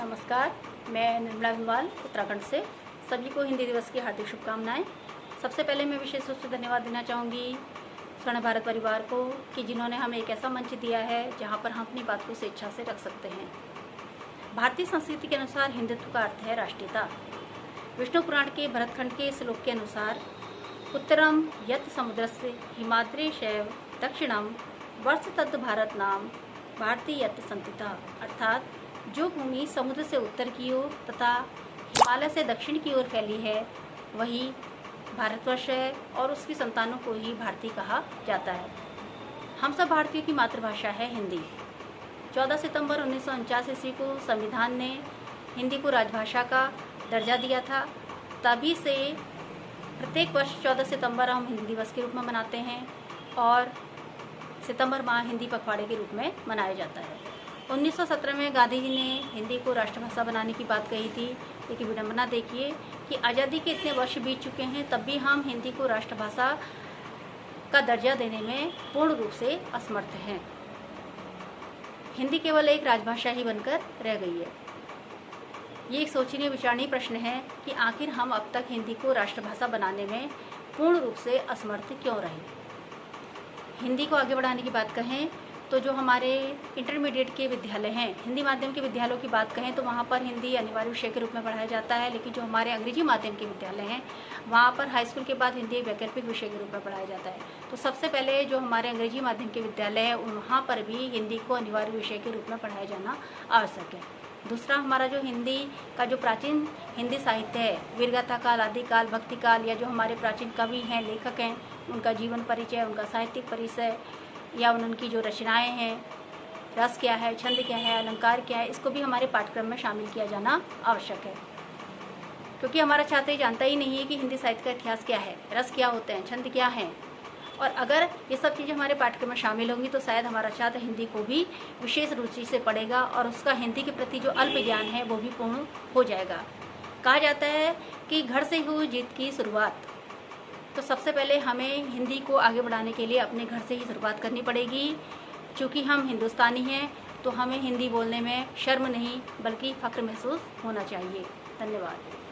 नमस्कार, मैं निर्मला अग्रवाल उत्तराखंड से। सभी को हिंदी दिवस की हार्दिक शुभकामनाएं। सबसे पहले मैं विशेष रूप से धन्यवाद देना चाहूँगी स्वर्ण भारत परिवार को कि जिन्होंने हमें एक ऐसा मंच दिया है जहाँ पर हम अपनी बात को स्वेच्छा से रख सकते हैं। भारतीय संस्कृति के अनुसार हिंदुत्व का अर्थ है राष्ट्रीयता। विष्णु पुराण के भरतखंड के श्लोक के अनुसार उत्तरम यत् समुद्रस्य हिमाद्रि शैव दक्षिणम वर्ष तद भारत नाम भारतीय यत् संतिता, अर्थात जो भूमि समुद्र से उत्तर की ओर तथा हिमालय से दक्षिण की ओर फैली है वही भारतवर्ष है और उसकी संतानों को ही भारतीय कहा जाता है। हम सब भारतीयों की मातृभाषा है हिंदी। 14 सितंबर 1949 ईस्वी को संविधान ने हिंदी को राजभाषा का दर्जा दिया था। तभी से प्रत्येक वर्ष 14 सितंबर हम हिंदी दिवस के रूप में मनाते हैं और सितंबर माह हिंदी पखवाड़े के रूप में मनाया जाता है। 1917 में गांधी जी ने हिंदी को राष्ट्रभाषा बनाने की बात कही थी, लेकिन विडंबना देखिए कि आज़ादी के इतने वर्ष बीत चुके हैं तब भी हम हिंदी को राष्ट्रभाषा का दर्जा देने में पूर्ण रूप से असमर्थ हैं। हिंदी केवल एक राजभाषा ही बनकर रह गई है। ये एक सोचनीय विचारणीय प्रश्न है कि आखिर हम अब तक हिंदी को राष्ट्रभाषा बनाने में पूर्ण रूप से असमर्थ क्यों रहे। हिंदी को आगे बढ़ाने की बात कहें तो जो हमारे इंटरमीडिएट के विद्यालय हैं, हिंदी माध्यम के विद्यालयों की बात कहें तो वहाँ पर हिंदी अनिवार्य विषय के रूप में पढ़ाया जाता है। लेकिन जो हमारे अंग्रेजी माध्यम के विद्यालय हैं वहाँ पर हाई स्कूल के बाद हिंदी एक वैकल्पिक विषय के रूप में पढ़ाया जाता है। तो सबसे पहले जो हमारे अंग्रेजी माध्यम के विद्यालय हैं वहाँ पर भी हिंदी को अनिवार्य विषय के रूप में पढ़ाया जाना आवश्यक है। दूसरा, हमारा जो हिंदी का जो प्राचीन हिंदी साहित्य है, वीरगाथा काल, आदिकाल, भक्ति काल, या जो हमारे प्राचीन कवि हैं, लेखक हैं, उनका जीवन परिचय, उनका साहित्यिक परिचय या उनकी जो रचनाएं हैं, रस क्या है, छंद क्या है, अलंकार क्या है, इसको भी हमारे पाठ्यक्रम में शामिल किया जाना आवश्यक है। क्योंकि हमारा छात्र जानता ही नहीं है कि हिंदी साहित्य का इतिहास क्या है, रस क्या होते हैं, छंद क्या हैं। और अगर ये सब चीज़ें हमारे पाठ्यक्रम में शामिल होंगी तो शायद हमारा छात्र हिंदी को भी विशेष रुचि से पढ़ेगा और उसका हिंदी के प्रति जो अल्प ज्ञान है वो भी पूर्ण हो जाएगा। कहा जाता है कि घर से हुई जीत की शुरुआत। तो सबसे पहले हमें हिंदी को आगे बढ़ाने के लिए अपने घर से ही शुरुआत करनी पड़ेगी। चूँकि हम हिंदुस्तानी हैं तो हमें हिंदी बोलने में शर्म नहीं बल्कि फ़ख्र महसूस होना चाहिए। धन्यवाद।